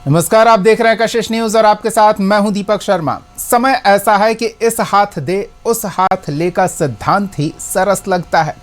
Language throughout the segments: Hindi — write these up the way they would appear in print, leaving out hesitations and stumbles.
नमस्कार, आप देख रहे हैं कशिश न्यूज और आपके साथ मैं हूं दीपक शर्मा। समय ऐसा है कि इस हाथ दे उस हाथ ले का सिद्धांत ही सरस लगता है।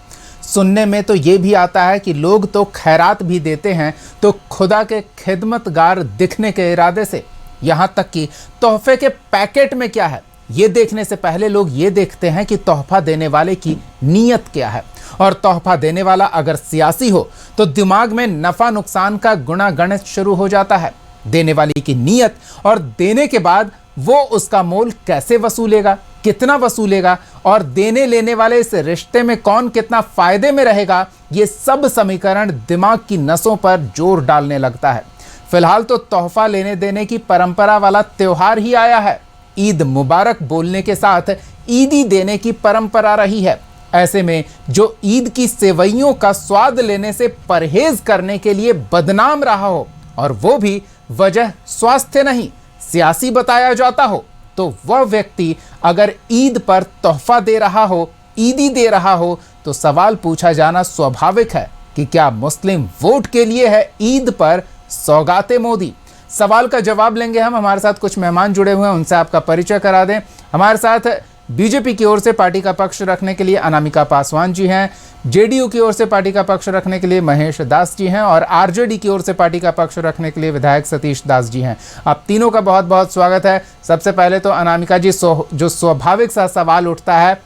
सुनने में तो ये भी आता है कि लोग तो खैरात भी देते हैं तो खुदा के खिदमतगार दिखने के इरादे से। यहाँ तक कि तोहफे के पैकेट में क्या है ये देखने से पहले लोग ये देखते हैं कि तोहफा देने वाले की नीयत क्या है, और तोहफा देने वाला अगर सियासी हो तो दिमाग में नफा नुकसान का गुणा गणित शुरू हो जाता है। देने वाली की नीयत और देने के बाद वो उसका मोल कैसे वसूलेगा, कितना वसूलेगा, और देने लेने वाले इस रिश्ते में कौन कितना फायदे में रहेगा, ये सब समीकरण दिमाग की नसों पर जोर डालने लगता है। फिलहाल तो तोहफा लेने देने की परंपरा वाला त्योहार ही आया है। ईद मुबारक बोलने के साथ ईदी देने की परंपरा रही है। ऐसे में जो ईद की सेवइयों का स्वाद लेने से परहेज करने के लिए बदनाम रहा हो और वो भी वजह स्वास्थ्य नहीं सियासी बताया जाता हो, तो वह व्यक्ति अगर ईद पर तोहफा दे रहा हो, ईदी दे रहा हो, तो सवाल पूछा जाना स्वाभाविक है कि क्या मुस्लिम वोट के लिए है ईद पर सौगाते मोदी। सवाल का जवाब लेंगे हम। हमारे साथ कुछ मेहमान जुड़े हुए हैं, उनसे आपका परिचय करा दें। हमारे साथ बीजेपी की ओर से पार्टी का पक्ष रखने के लिए अनामिका पासवान जी हैं, जेडीयू की ओर से पार्टी का पक्ष रखने के लिए महेश दास जी हैं, और आरजेडी की ओर से पार्टी का पक्ष रखने के लिए विधायक सतीश दास जी हैं। आप तीनों का बहुत बहुत स्वागत है। सबसे पहले तो अनामिका जी, जो स्वाभाविक सा सवाल उठता है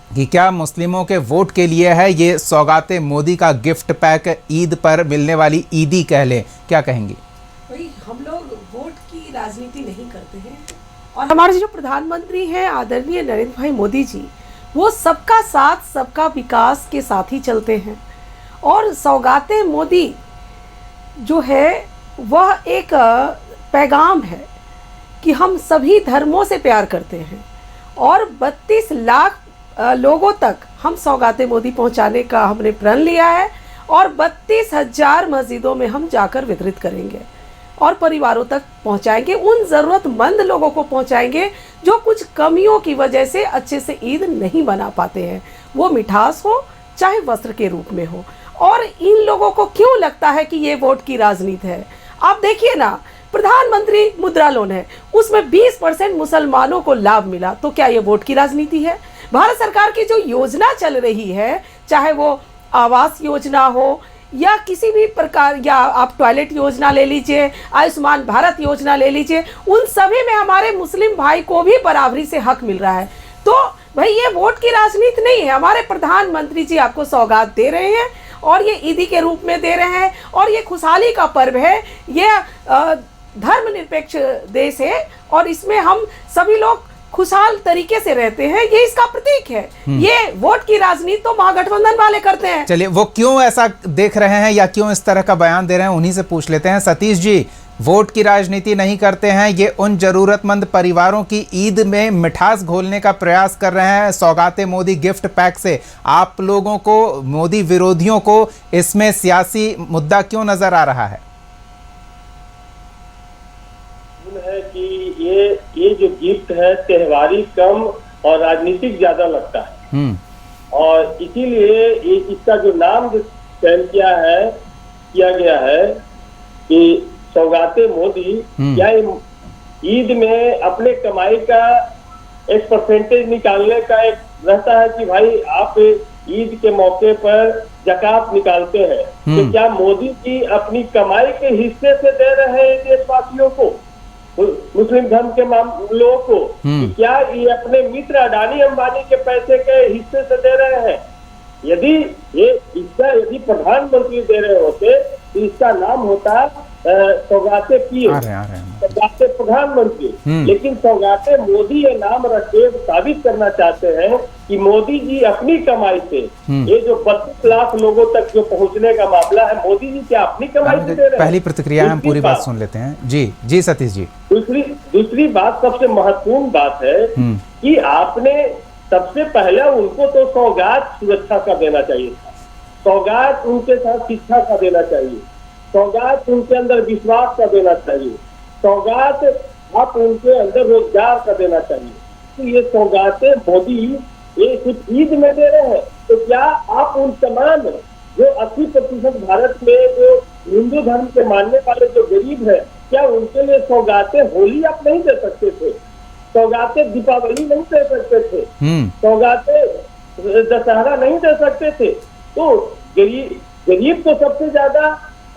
कि क्या मुस्लिमों के वोट के लिए है ये सौगाते मोदी का गिफ्ट पैक, ईद पर मिलने वाली ईदी कह लें, क्या कहेंगी? भाई, हम लोग वोट की राजनीति नहीं करते हैं, और हमारे जो प्रधानमंत्री हैं आदरणीय नरेंद्र भाई मोदी जी, वो सबका साथ सबका विकास के साथ ही चलते हैं। और सौगाते मोदी जो है वह एक पैगाम है कि हम सभी धर्मों से प्यार करते हैं, और 32 लाख लोगों तक हम सौगाते मोदी पहुंचाने का हमने प्रण लिया है, और 32,000 मस्जिदों में हम जाकर वितरित करेंगे और परिवारों तक पहुंचाएंगे, उन ज़रूरतमंद लोगों को पहुंचाएंगे जो कुछ कमियों की वजह से अच्छे से ईद नहीं बना पाते हैं, वो मिठास हो चाहे वस्त्र के रूप में हो। और इन लोगों को क्यों लगता है कि ये वोट की राजनीति है? आप देखिए ना, प्रधानमंत्री मुद्रा लोन है, उसमें 20% मुसलमानों को लाभ मिला, तो क्या ये वोट की राजनीति है? भारत सरकार की जो योजना चल रही है, चाहे वो आवास योजना हो या किसी भी प्रकार, या आप टॉयलेट योजना ले लीजिए, आयुष्मान भारत योजना ले लीजिए, उन सभी में हमारे मुस्लिम भाई को भी बराबरी से हक मिल रहा है। तो भाई, ये वोट की राजनीति नहीं है। हमारे प्रधानमंत्री जी आपको सौगात दे रहे हैं, और ये ईदी के रूप में दे रहे हैं, और ये खुशहाली का पर्व है। ये धर्मनिरपेक्ष देश है, और इसमें हम सभी लोग खुशहाल तरीके से रहते हैं, ये इसका प्रतीक है। ये वोट की राजनीति तो महागठबंधन वाले करते हैं। चलिए, वो क्यों ऐसा देख रहे हैं या क्यों इस तरह का बयान दे रहे हैं, उन्हीं से पूछ लेते हैं। सतीश जी, वोट की राजनीति नहीं करते हैं, ये उन जरूरतमंद परिवारों की ईद में मिठास घोलने का प्रयास कर रहे हैं सौगाते मोदी गिफ्ट पैक से। आप लोगों को, मोदी विरोधियों को, इसमें सियासी मुद्दा क्यों नजर आ रहा है? है कि ये जो गिफ्ट है त्योहारी कम और राजनीतिक ज्यादा लगता है, और इसीलिए ये इसका जो नाम चयन किया गया है कि सौगाते मोदी, या ईद में अपने कमाई का एक परसेंटेज निकालने का एक रहता है कि भाई आप ईद के मौके पर ज़कात निकालते हैं, तो क्या मोदी जी अपनी कमाई के हिस्से से दे रहे हैं देशवासियों को, मुस्लिम धर्म के लोगों को, कि क्या ये अपने मित्र अडानी अंबानी के पैसे के हिस्से से दे रहे हैं? यदि प्रधानमंत्री दे रहे होते तो इसका नाम होता सौगाते पीएम, सौगाते प्रधानमंत्री। लेकिन सौगाते मोदी ये नाम रख के साबित करना चाहते हैं कि मोदी जी अपनी कमाई से ये जो 32 लाख लोगों तक जो पहुंचने का मामला है, मोदी जी क्या अपनी कमाई से दे रहे हैं? पहली प्रतिक्रिया हम पूरी बात सुन लेते हैं। जी सतीश जी। दूसरी बात, सबसे महत्वपूर्ण बात है कि आपने सबसे पहले उनको तो सौगात सुरक्षा का देना चाहिए था, सौगात उनके साथ शिक्षा का देना चाहिए, सौगात उनके अंदर विश्वास का देना चाहिए, सौगात आप उनके अंदर रोजगार का देना चाहिए। तो ये सौगातें मोदी ये सिर्फ ईद में दे रहे हैं, तो क्या आप उन तमाम जो 80% भारत में जो हिंदू धर्म के मानने वाले जो गरीब है, क्या उनके लिए सौगातें होली आप नहीं दे सकते थे? सौगातें दीपावली नहीं दे सकते थे? सौगातें दशहरा नहीं दे सकते थे? तो गरीब तो सबसे ज्यादा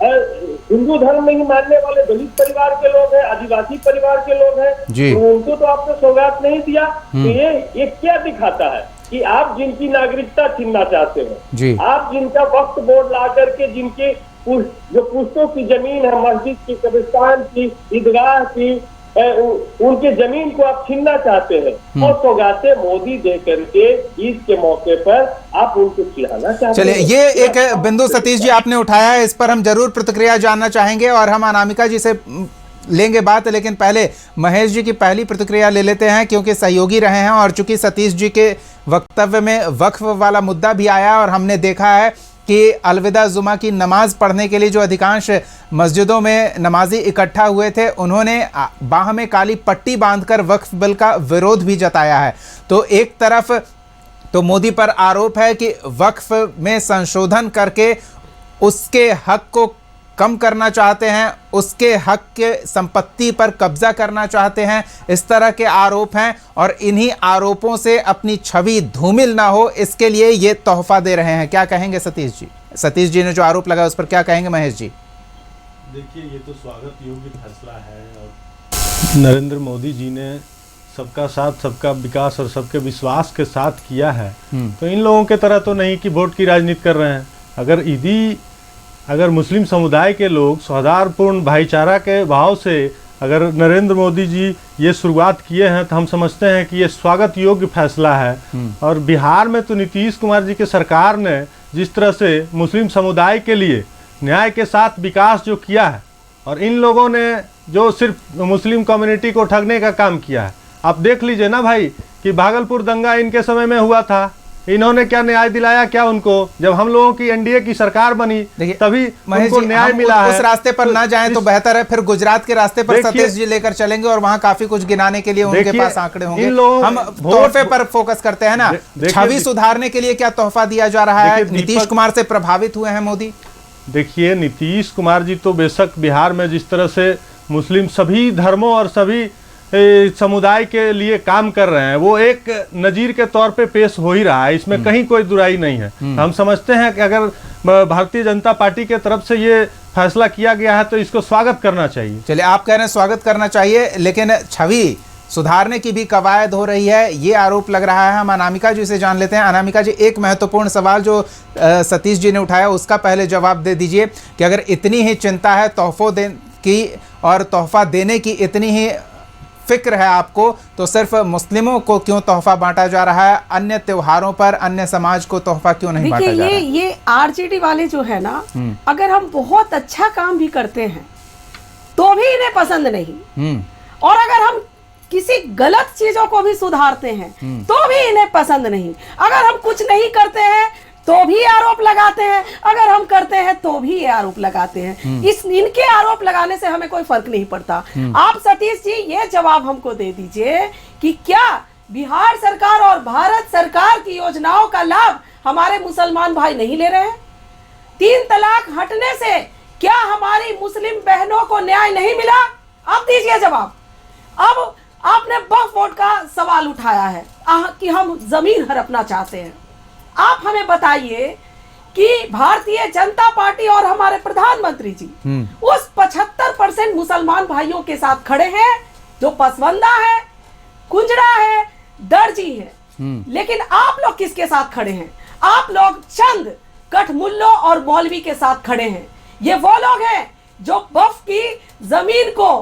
हिंदू धर्म में ही मानने वाले दलित परिवार के लोग हैं, आदिवासी परिवार के लोग हैं, तो उनको तो आपने सौगात नहीं दिया। तो ये क्या दिखाता है कि आप जिनकी नागरिकता छीनना चाहते हो, आप जिनका वक्फ बोर्ड ला करके जिनके जो पुश्तों की जमीन है, मस्जिद की, कब्रिस्तान की, ईदगाह की, उनके जमीन को आप छीनना चाहते हैं और सौगातें मोदी दे करके ईद के मौके पर आप उनको खिलाना चाहते हैं। चलिए, ये एक बिंदु सतीश जी आपने उठाया है, इस पर हम जरूर प्रतिक्रिया जानना चाहेंगे और हम अनामिका जी से लेंगे बात, लेकिन पहले महेश जी की पहली प्रतिक्रिया ले लेते हैं क्योंकि सहयोगी रहे हैं और चूंकि सतीश जी के वक्तव्य में वक्फ वाला मुद्दा भी आया और हमने देखा है कि अलविदा जुमा की नमाज पढ़ने के लिए जो अधिकांश मस्जिदों में नमाजी इकट्ठा हुए थे, उन्होंने बाह में काली पट्टी बांधकर वक्फ बिल का विरोध भी जताया है। तो एक तरफ तो मोदी पर आरोप है कि वक्फ में संशोधन करके उसके हक को कम करना चाहते हैं, उसके हक के संपत्ति पर कब्जा करना चाहते हैं, इस तरह के आरोप हैं और इन्हीं आरोपों से अपनी छवि धूमिल ना हो इसके लिए ये तोहफा दे रहे हैं। क्या कहेंगे सतीश जी? सतीश जी ने जो आरोप लगाया उस पर क्या कहेंगे महेश जी? देखिए, ये तो स्वागत योग्य फैसला है और नरेंद्र मोदी जी ने सबका साथ, सबका विकास और सबके विश्वास के साथ किया है। तो इन लोगों के तरह तो नहीं कि वोट की राजनीति कर रहे हैं। अगर मुस्लिम समुदाय के लोग सौहार्दपूर्ण भाईचारा के भाव से अगर नरेंद्र मोदी जी ये शुरुआत किए हैं तो हम समझते हैं कि ये स्वागत योग्य फैसला है। और बिहार में तो नीतीश कुमार जी के सरकार ने जिस तरह से मुस्लिम समुदाय के लिए न्याय के साथ विकास जो किया है और इन लोगों ने जो सिर्फ मुस्लिम कम्युनिटी को ठगने का काम किया है, आप देख लीजिए ना भाई कि भागलपुर दंगा इनके समय में हुआ था, इन्होंने क्या न्याय दिलाया क्या उनको? जब हम लोगों की एनडीए की सरकार बनी तभी उनको न्याय मिला है। उस रास्ते पर ना जाएं तो बेहतर है, फिर गुजरात के रास्ते पर सतीश जी लेकर चलेंगे और वहां काफी कुछ गिनाने के लिए उनके पास आंकड़े होंगे। हम तोहफे पर फोकस करते हैं ना, छवि सुधारने के लिए क्या तोहफा दिया जा रहा है? नीतीश कुमार से प्रभावित हुए हैं मोदी? देखिए, नीतीश कुमार जी तो बेशक बिहार में जिस तरह से मुस्लिम सभी धर्मों और सभी समुदाय के लिए काम कर रहे हैं, वो एक नजीर के तौर पे पेश हो ही रहा है, इसमें कहीं कोई दुराई नहीं है। हम समझते हैं कि अगर भारतीय जनता पार्टी के तरफ से ये फैसला किया गया है तो इसको स्वागत करना चाहिए। चलिए, आप कह रहे हैं स्वागत करना चाहिए, लेकिन छवि सुधारने की भी कवायद हो रही है, ये आरोप लग रहा है। हम अनामिका जी से जान लेते हैं। अनामिका जी, एक महत्वपूर्ण सवाल जो सतीश जी ने उठाया उसका पहले जवाब दे दीजिए कि अगर इतनी ही चिंता है तोहफों की और तोहफा देने की इतनी ही फिक्र है आपको, तो सिर्फ मुस्लिमों को क्यों तोहफा बांटा जा रहा है? अन्य त्योहारों पर अन्य समाज को तोहफा क्यों नहीं बांटा जा रहा है? ये आरजेडी वाले जो है ना, अगर हम बहुत अच्छा काम भी करते हैं तो भी इन्हें पसंद नहीं, और अगर हम किसी गलत चीजों को भी सुधारते हैं तो भी इन्हें पसंद नहीं। अगर हम कुछ नहीं करते हैं तो भी आरोप लगाते हैं, अगर हम करते हैं तो भी ये आरोप लगाते हैं। इनके आरोप लगाने से हमें कोई फर्क नहीं पड़ता। आप सतीश जी ये जवाब हमको दे दीजिए कि क्या बिहार सरकार और भारत सरकार की योजनाओं का लाभ हमारे मुसलमान भाई नहीं ले रहे हैं? 3 तलाक हटने से क्या हमारी मुस्लिम बहनों को न्याय नहीं मिला? आप दीजिए जवाब। अब आपने वक्फ बोर्ड का सवाल उठाया है कि हम जमीन हड़पना चाहते हैं। आप हमें बताइए कि भारतीय जनता पार्टी और हमारे प्रधानमंत्री जी उस 75% मुसलमान भाइयों के साथ खड़े हैं जो पसवंदा है, कुंजड़ा है, दर्जी है, लेकिन आप लोग किसके साथ खड़े हैं? आप लोग चंद कठमुल्लों और मौलवी के साथ खड़े हैं। ये वो लोग हैं जो वक्फ की जमीन को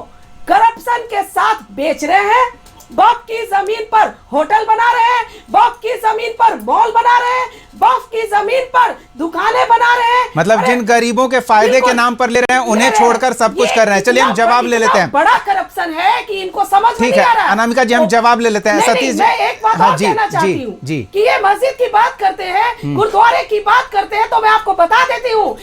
करप्शन के साथ बेच रहे हैं, वक्फ की जमीन पर होटल बना रहे हैं, वक्फ की जमीन पर मॉल बना रहे हैं, वक्फ की जमीन पर दुकानें बना रहे हैं। मतलब जिन गरीबों के फायदे के नाम पर ले रहे हैं उन्हें छोड़कर सब कुछ कर रहे हैं। चलिए, हम जवाब ले लेते हैं। बड़ा करप्शन है कि इनको समझ नहीं आ रहा। अनामिका जी, हम जवाब ले लेते हैं। सतीश जी, मैं एक बात और कहना चाहती हूँ कि ये मस्जिद की बात करते हैं, गुरुद्वारे की बात करते हैं, तो मैं आपको बता देती हूँ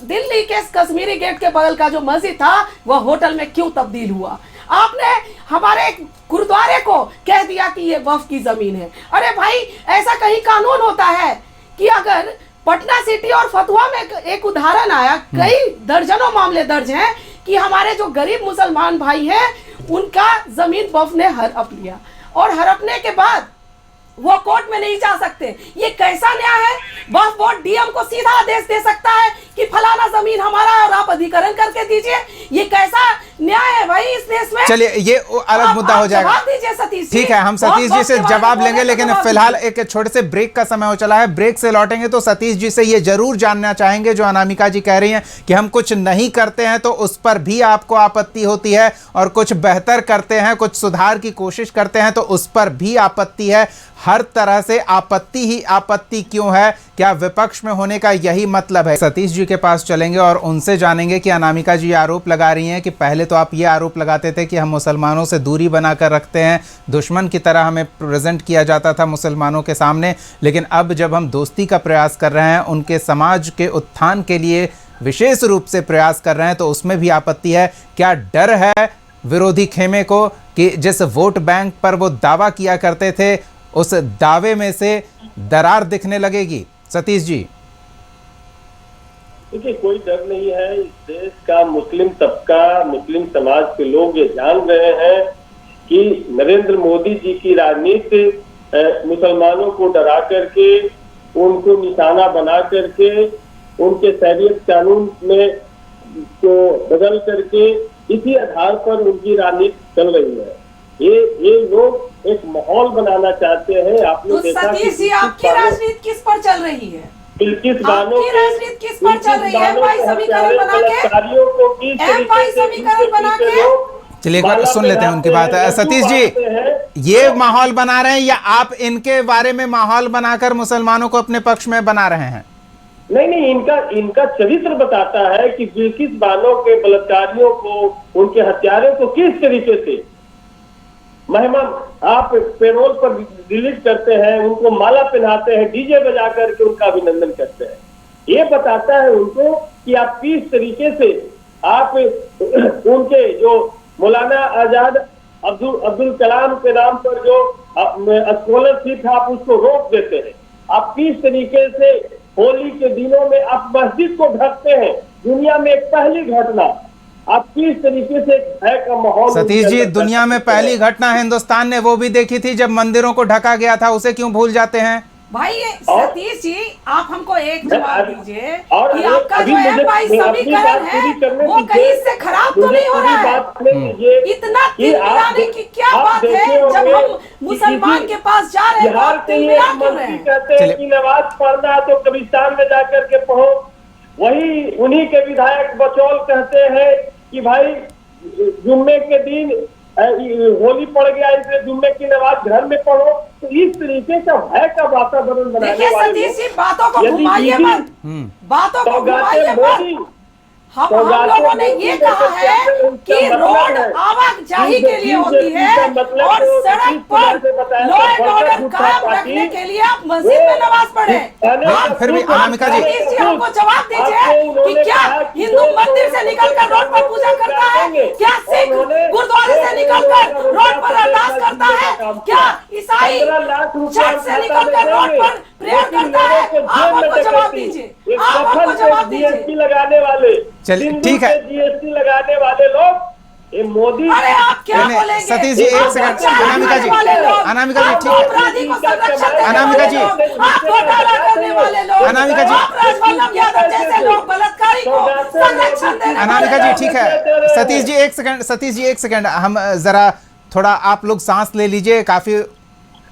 दिल्ली के कश्मीरी गेट के बगल का जो मस्जिद था वह होटल में क्यों तब्दील हुआ? आपने हमारे गुरुद्वारे को कह दिया कि ये वक्फ की जमीन है। अरे भाई, ऐसा कहीं कानून होता है कि अगर पटना सिटी और फतुहा में एक उदाहरण आया, कई दर्जनों मामले दर्ज हैं कि कि हमारे जो गरीब मुसलमान भाई हैं उनका जमीन वक्फ ने हड़प लिया, और हड़पने के बाद वो कोर्ट में नहीं जा सकते। ये कैसा न्याय है? वक्फ बोर्ड डीएम को सीधा आदेश दे सकता है कि फलाना जमीन हमारा है और आप अधिग्रहण करके दीजिए। ये कैसा न्याय है भाई इस देश में? चलिए ये अलग मुद्दा हो जाएगा। जवाब दीजिए सतीश जी। ठीक है, हम सतीश जी से जवाब लेंगे, लेकिन फिलहाल एक छोटे से ब्रेक का समय हो चला है। ब्रेक से लौटेंगे तो सतीश जी से ये जरूर जानना चाहेंगे जो अनामिका जी कह रही हैं कि हम कुछ नहीं करते हैं तो उस पर भी आपको आपत्ति होती है, और कुछ बेहतर करते हैं, कुछ सुधार की कोशिश करते हैं तो उस पर भी आपत्ति है। हर तरह से आपत्ति ही आपत्ति क्यों है? क्या विपक्ष में होने का यही मतलब है? सतीश जी के पास चलेंगे और उनसे जानेंगे कि अनामिका जी आरोप लगा रही हैं कि पहले तो आप ये आरोप लगाते थे कि हम मुसलमानों से दूरी बनाकर रखते हैं, दुश्मन की तरह हमें प्रेजेंट किया जाता था मुसलमानों के सामने, लेकिन अब जब हम दोस्ती का प्रयास कर रहे हैं, उनके समाज के उत्थान के लिए विशेष रूप से प्रयास कर रहे हैं, तो उसमें भी आपत्ति है। क्या डर है विरोधी खेमे को कि जिस वोट बैंक पर वो दावा किया करते थे उस दावे में से दरार दिखने लगेगी? सतीश जी देखिए, कोई डर नहीं है। इस देश का मुस्लिम तबका, मुस्लिम समाज के लोग ये जान रहे हैं कि नरेंद्र मोदी जी की राजनीति मुसलमानों को डरा करके, उनको निशाना बना करके, उनके शरीयत कानून में को बदल करके इसी आधार पर उनकी राजनीति चल रही है। ये लोग एक माहौल बनाना चाहते हैं। आपने तो देखा सतीश जी, आपकी राजनीति किस पर चल रही है? आपकी राजनीति किस पर चल रही है? एमवाई समीकरण बना के, एमवाई समीकरण बना के। चलिए एक बार सुन लेते हैं उनकी बात। सतीश जी, ये माहौल बना रहे हैं या आप इनके बारे में माहौल बनाकर मुसलमानों को अपने पक्ष में बना रहे हैं? नहीं, इनका चरित्र बताता है कि बिल्किस बानो के बलात्कारियों को, उनके हत्यारों को किस तरीके से मेहमान आप पेरोल पर रिलीज करते हैं, उनको माला पहनाते हैं, डीजे बजा करके उनका अभिनंदन करते हैं। ये बताता है उनको कि आप किस तरीके से आप उनके जो मौलाना आजाद अब्दुल कलाम के नाम पर जो स्कॉलरशिप है आप उसको रोक देते हैं। आप किस तरीके से होली के दिनों में आप मस्जिद को ढकते हैं। दुनिया में एक पहली घटना, आप किस तरीके से भय का माहौल। सतीश जी, दुनिया में पहली घटना हिंदुस्तान ने वो भी देखी थी जब मंदिरों को ढका गया था, उसे क्यों भूल जाते हैं? भाई सतीश जी, आप हमको एक जवाब दीजिए कि आपका जो एमवाई समीकरण है वो कहीं से खराब तो नहीं हो रहा है? इतना तिल मिलाने की क्या बात है? जब हम मुसलमान के पास जा रहे हैं तो आप तिल मिला क्यों रहे हैं? कहते हैं कि नमाज पढ़ना है तो कब्रिस्तान में जाकर के पढ़ो। वही उन्हीं के विधायक बचौल कहते हैं कि भाई जुम्मे के दिन होली पड़ गया इसलिए जुम्मे की नमाज घर में पढ़ो। तो इस तरीके का भय का वातावरण बनाने वाले सतीश जी, बातों को घुमाइए मत, बातों को घुमाइए मत। हम लोगों ने ये कहा है कि रोड आवाजाही के लिए होती है और सड़क पर लॉ एंड ऑर्डर कायम रखने के लिए आप मस्जिद में नमाज पढ़े। फिर भी अनामिका जी हमको जवाब दीजिए कि क्या हिंदू मंदिर से निकलकर रोड पर पूजा करता है? क्या सिख गुरुद्वारे से निकलकर रोड पर अरदास करता है? क्या ईसाई चर्च से निकलकर रोड पर प्रेयर करता है? आप हमको जवाब दीजिए, आप हमको जवाब दीजिए। लगाने वाले, चलिए ठीक है, जीएसटी लगाने वाले लोग, ये मोदी। अरे आप क्या बोलेंगे? सतीश जी एक सेकंड, अनामिका जी, अनामिका जी ठीक है, अनामिका जी, अनामिका जी, अनामिका जी ठीक है। सतीश जी एक सेकंड, सतीश जी एक सेकंड, हम जरा थोड़ा आप लोग सांस ले लीजिए, काफी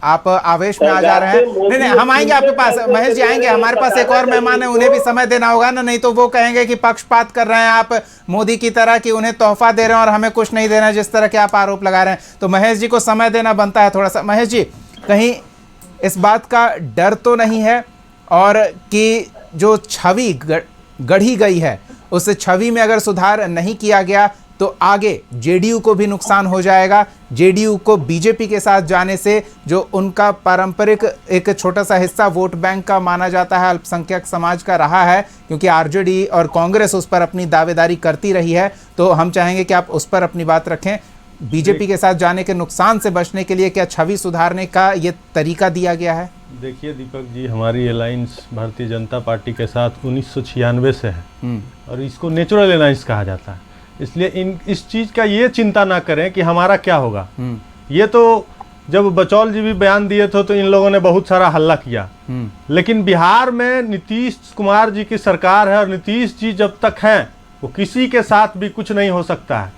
आप आवेश में आ जा रहे हैं। नहीं, हम आएंगे आपके पास, महेश जी आएंगे। हमारे पास एक और मेहमान है, उन्हें भी समय देना होगा ना, नहीं तो वो कहेंगे कि पक्षपात कर रहे हैं आप मोदी की तरह, कि उन्हें तोहफा दे रहे हैं और हमें कुछ नहीं देना, जिस तरह के आप आरोप लगा रहे हैं। तो महेश जी को समय देना बनता है थोड़ा सा। महेश जी, कहीं इस बात का डर तो नहीं है और कि जो छवि गढ़ी गई है उस छवि में अगर सुधार नहीं किया गया तो आगे जेडीयू को भी नुकसान हो जाएगा? जेडीयू को बीजेपी के साथ जाने से जो उनका पारंपरिक एक छोटा सा हिस्सा वोट बैंक का माना जाता है, अल्पसंख्यक समाज का रहा है, क्योंकि आरजेडी और कांग्रेस उस पर अपनी दावेदारी करती रही है, तो हम चाहेंगे कि आप उस पर अपनी बात रखें। बीजेपी के साथ जाने के नुकसान से बचने के लिए क्या छवि सुधारने का ये तरीका दिया गया है? देखिए दीपक जी, हमारी अलायंस भारतीय जनता पार्टी के साथ 1996 से है और इसको नेचुरल अलायंस कहा जाता है। इसलिए इस चीज का ये चिंता ना करें कि हमारा क्या होगा। ये तो जब बचौल जी भी बयान दिए थे तो इन लोगों ने बहुत सारा हल्ला किया, लेकिन बिहार में नीतीश कुमार जी की सरकार है और नीतीश जी जब तक हैं वो किसी के साथ भी कुछ नहीं हो सकता है।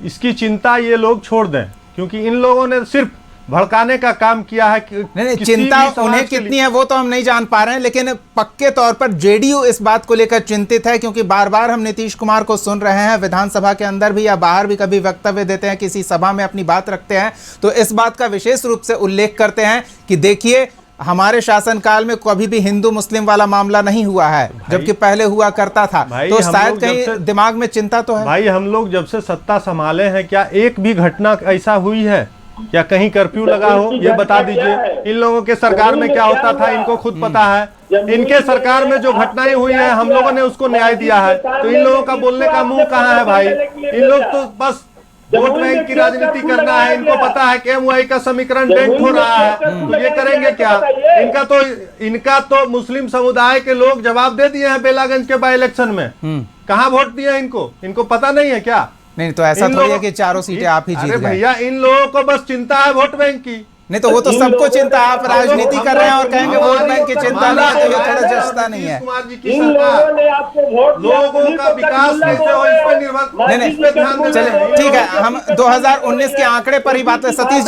इसकी चिंता ये लोग छोड़ दें, क्योंकि इन लोगों ने सिर्फ भड़काने का काम किया है। नहीं, चिंता उन्हें कितनी है वो तो हम नहीं जान पा रहे हैं, लेकिन पक्के तौर पर जेडीयू इस बात को लेकर चिंतित है, क्योंकि बार बार हम नीतीश कुमार को सुन रहे हैं, विधानसभा के अंदर भी या बाहर भी कभी वक्तव्य देते हैं, किसी सभा में अपनी बात रखते हैं तो इस बात का विशेष रूप से उल्लेख करते हैं कि देखिए हमारे शासनकाल में कभी भी हिंदू मुस्लिम वाला मामला नहीं हुआ है, जबकि पहले हुआ करता था। तो शायद कहीं दिमाग में चिंता तो है। भाई हम लोग जब से सत्ता संभाले हैं क्या एक भी घटना ऐसा हुई है या कहीं कर्फ्यू लगा हो, ये बता दीजिए। इन लोगों के सरकार में क्या होता था इनको खुद पता है। इनके सरकार में जो घटनाएं हुई हैं हम लोगों ने उसको न्याय दिया है, तो इन लोगों का बोलने का मुंह कहाँ है भाई? इन लोग तो बस वोट बैंक की राजनीति करना है। इनको पता है कि MY का समीकरण डेंट हो रहा है, तो ये करेंगे क्या? इनका तो मुस्लिम समुदाय के लोग जवाब दे दिए हैं बेलागंज के बाई इलेक्शन में। कहाँ वोट दिए इनको पता नहीं है क्या? नहीं तो ऐसा थोड़ी है कि चारों सीटें आप ही जीत गए। भैया इन लोगों को बस चिंता है वोट बैंक की। नहीं तो वो तो सबको चिंता, आप राजनीति कर रहे हैं और कहेंगे वोट बैंक की चिंता नहीं है, तो ये थोड़ा जचता नहीं है। लोगों का विकास कैसे हो इस पर निर्भर। नहीं चलिए ठीक है, हम 2019 के आंकड़े पर ही बात है। सतीश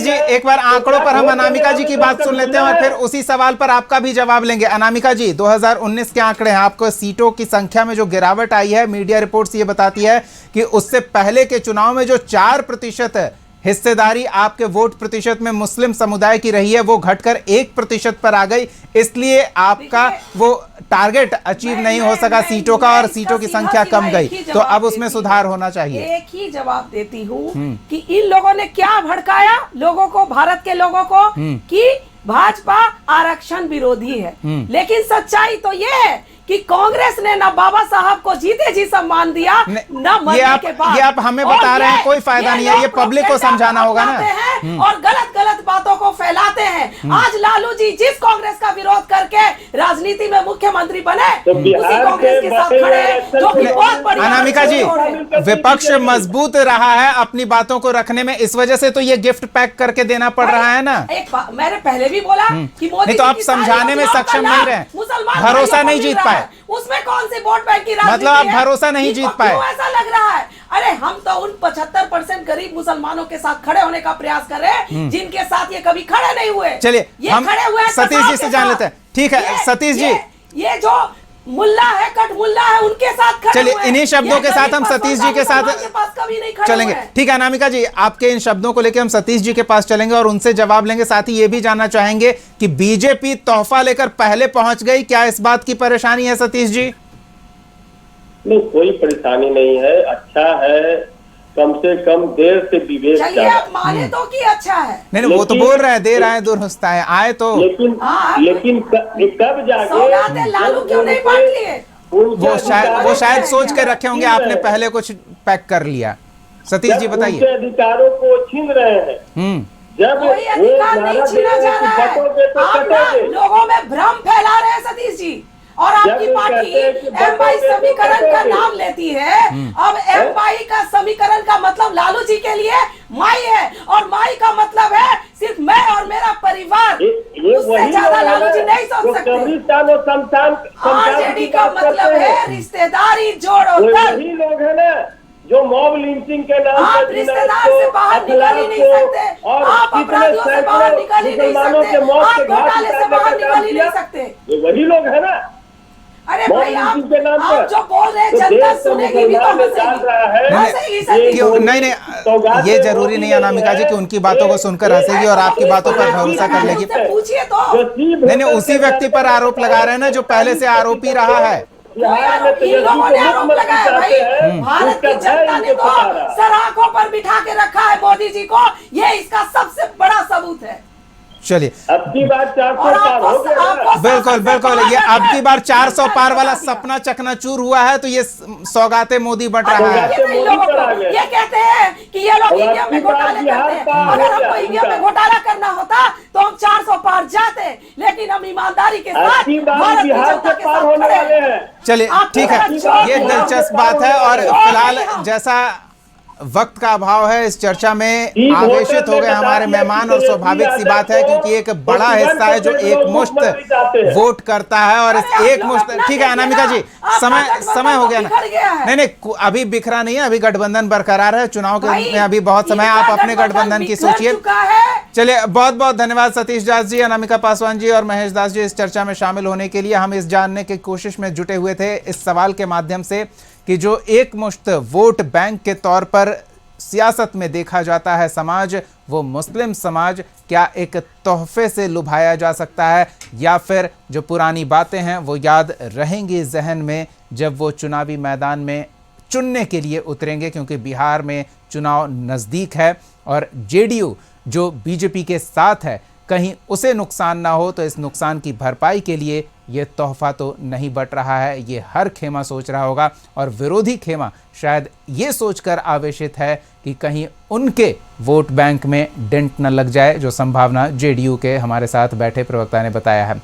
जी एक बार आंकड़ों पर हम अनामिका जी की बात सुन लेते हैं और फिर उसी सवाल पर आपका भी जवाब लेंगे। अनामिका जी 2019 के आंकड़े हैं, आपको सीटों की संख्या में जो गिरावट आई है, मीडिया रिपोर्ट्स ये बताती है कि उससे पहले के चुनाव में जो 4% हिस्सेदारी आपके वोट प्रतिशत में मुस्लिम समुदाय की रही है वो घटकर 1% पर आ गई, इसलिए आपका वो टारगेट अचीव नहीं हो सका सीटों का और सीटों की संख्या कम गई, तो अब उसमें सुधार होना चाहिए। एक ही जवाब देती हूँ कि इन लोगों ने क्या भड़काया लोगों को, भारत के लोगों को, कि भाजपा आरक्षण विरोधी है। लेकिन सच्चाई तो ये है कि कांग्रेस ने ना बाबा साहब को जीते जी सम्मान दिया, ना मरने के बाद। ये आप हमें बता रहे हैं, कोई फायदा नहीं है, ये पब्लिक को समझाना होगा ना। और गलत बातों को फैलाते हैं। आज लालू जी जिस कांग्रेस का विरोध करके राजनीति में मुख्यमंत्री बने, उसी कांग्रेस के साथ खड़े हैं, जो कि बहुत बड़ी। अनामिका जी विपक्ष मजबूत रहा है अपनी बातों को रखने में, इस वजह से तो ये गिफ्ट पैक करके देना पड़ रहा है ना। मैंने पहले भी बोला कि मोदी नहीं तो आप समझाने में सक्षम नहीं रहे, भरोसा नहीं जीत पाए। उसमें कौन सी वोट बैंक की राजनीति मतलब आप भरोसा नहीं जीत पाए। ऐसा लग रहा है। अरे हम तो उन 75% गरीब मुसलमानों के साथ खड़े होने का प्रयास कर रहे हैं जिनके साथ ये कभी खड़े नहीं हुए। चलिए हम खड़े हुए सतीश जी से जान लेते हैं। ठीक है सतीश जी, ये जो मुल्ला है, कट मुल्ला है, उनके साथ खड़े। चलिए इन्हीं शब्दों के साथ हम सतीश जी के साथ चलेंगे। ठीक है अनामिका जी, आपके इन शब्दों को लेकर हम सतीश जी के पास चलेंगे और उनसे जवाब लेंगे। साथ ही ये भी जानना चाहेंगे कि बीजेपी तोहफा लेकर पहले पहुंच गई, क्या इस बात की परेशानी है सतीश जी? नहीं कोई परेशानी नहीं है, अच्छा है, कम से कम देर से विवेक। चलिए आप माने तो कि अच्छा है। नहीं वो तो बोल रहे हैं देर आए दुरुस्त आए, आए तो लेकिन कब जाके लालू क्यों नहीं बांट लिए? वो शायद सोच के रखे होंगे, आपने पहले कुछ पैक कर लिया। सतीश जी बताइए। अधिकारों को छीन रहे हैं, जब कोई अधिकार नहीं छीना जा रहा है। आप लोगों में भ्रम फैला रहे हैं सतीश जी, और आपकी पार्टी MY समीकरण का नाम लेती है। अब MY का समीकरण का मतलब लालू जी के लिए माई है, और माई का मतलब है सिर्फ मैं और मेरा परिवार। उससे ज्यादा लालू जी नहीं सोच सकते। RJD का मतलब है रिश्तेदारी जोड़कर। वही लोग है ना जो मॉब लिंचिंग के नाम आप रिश्तेदार से बाहर निकल ही नहीं सकते, आप अपराधियों से बाहर निकल ही नहीं सकते, आप घोटाले से बाहर निकल ही नहीं सकते। वही लोग है ना। अरे भाई आप जो बोल रहे हैं जनता सुनेगी भी तो नहीं ये जरूरी नहीं अनामिका जी कि उनकी बातों को सुनकर हंसेगी और आपकी बातों पर भरोसा कर लेगी। पूछिए तो। नहीं उसी व्यक्ति पर आरोप लगा रहे हैं ना जो पहले से आरोपी रहा है। इन लोगों ने आरोप लगाया भाई, भारत की जनता ने तो सराखों पर बिठा के रखा है मोदी जी को, ये इसका सबसे बड़ा सबूत है। चलिए अब की बार 400 पार हो गया। बिल्कुल ये अब की बार 400 पार वाला सपना चकनाचूर हुआ है, तो ये सौगातें मोदी बंट रहा है। ये कहते हैं कि ये लोग ईवीएम में घोटाले करते हैं। अगर हमको ईवीएम में घोटाला करना होता तो हम 400 पार जाते, लेकिन हम ईमानदारी के साथ भारत की जनता के साथ खड़े हैं। चलिए ठीक है, ये दिलचस्प बात है। और फिलहाल जैसा वक्त का अभाव है, इस चर्चा में आवेशित हो गए हमारे मेहमान, और स्वाभाविक सी बात है क्योंकि एक बड़ा हिस्सा है जो एक मुश्त वोट करता है। और इस एक मुश्त, ठीक है अनामिका जी, समय हो गया ना? नहीं, अभी बिखरा नहीं है, अभी गठबंधन बरकरार है, चुनाव के अभी बहुत समय, आप अपने गठबंधन की सोचिए। चलिए, बहुत बहुत धन्यवाद सतीश दास जी, अनामिका पासवान जी और महेश दास जी इस चर्चा में शामिल होने के लिए। हम इस जानने की कोशिश में जुटे हुए थे इस सवाल के माध्यम से कि जो एक मुश्त वोट बैंक के तौर पर सियासत में देखा जाता है समाज, वो मुस्लिम समाज क्या एक तोहफे से लुभाया जा सकता है, या फिर जो पुरानी बातें हैं वो याद रहेंगी जहन में जब वो चुनावी मैदान में चुनने के लिए उतरेंगे, क्योंकि बिहार में चुनाव नज़दीक है और जेडीयू जो बीजेपी के साथ है, कहीं उसे नुकसान ना हो, तो इस नुकसान की भरपाई के लिए ये तोहफा तो नहीं बट रहा है, ये हर खेमा सोच रहा होगा। और विरोधी खेमा शायद ये सोचकर आवेशित है कि कहीं उनके वोट बैंक में डेंट न लग जाए, जो संभावना जेडीयू के हमारे साथ बैठे प्रवक्ता ने बताया है।